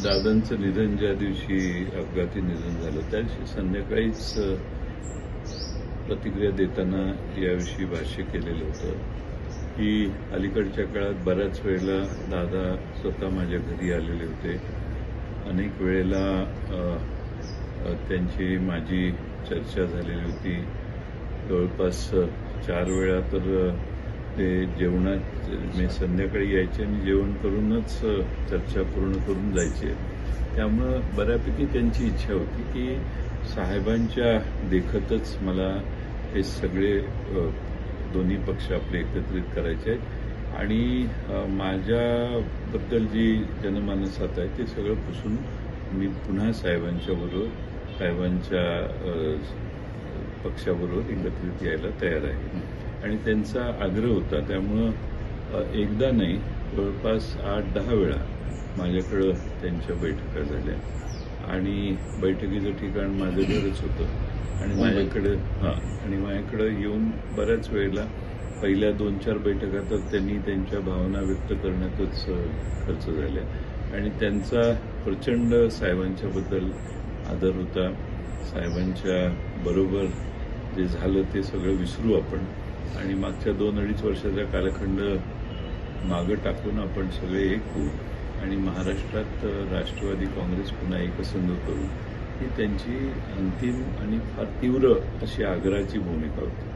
दादांचं निधन ज्या दिवशी अपघाती निधन झालं त्या दिवशी संध्याकाळीच प्रतिक्रिया देताना याविषयी भाष्य केलेलं होतं की अलीकडच्या काळात बऱ्याच वेळेला दादा स्वतः माझ्या घरी आलेले होते. अनेक वेळेला त्यांची माझी चर्चा झालेली होती. जवळपास 4 वेळा तर ते जेवणात मी संध्याकाळी यायचे आणि जेवण करूनच चर्चा पूर्ण करून जायचे. त्यामुळं बऱ्यापैकी त्यांची इच्छा होती की साहेबांच्या देखतच मला हे सगळे दोन्ही पक्ष आपले एकत्रित करायचे आहेत आणि माझ्याबद्दल जी जनमानसात आहे ते सगळं पुसून मी पुन्हा साहेबांच्या पक्षाबरोबर एकत्रित यायला तयार आहे आणि त्यांचा आग्रह होता. त्यामुळं एकदा नाही जवळपास 8-10 वेळा माझ्याकडं त्यांच्या बैठका झाल्या आणि बैठकीचं ठिकाण माझं घरच होतं आणि माझ्याकडं येऊन बऱ्याच वेळेला पहिल्या 2-4 बैठका तर त्यांनी त्यांच्या भावना व्यक्त करण्यातच खर्च झाल्या आणि त्यांचा प्रचंड साहेबांच्याबद्दल आदर होता. साहेबांच्या बरोबर जे झालं ते सगळं विसरू आपण आणि मागच्या 2-2.5 वर्षाचा कालखंड मागं टाकून आपण सगळे एक होऊ आणि महाराष्ट्रात राष्ट्रवादी काँग्रेस पुन्हा एकसंध करू ही त्यांची अंतिम आणि फार तीव्र अशी आग्रहाची भूमिका होती.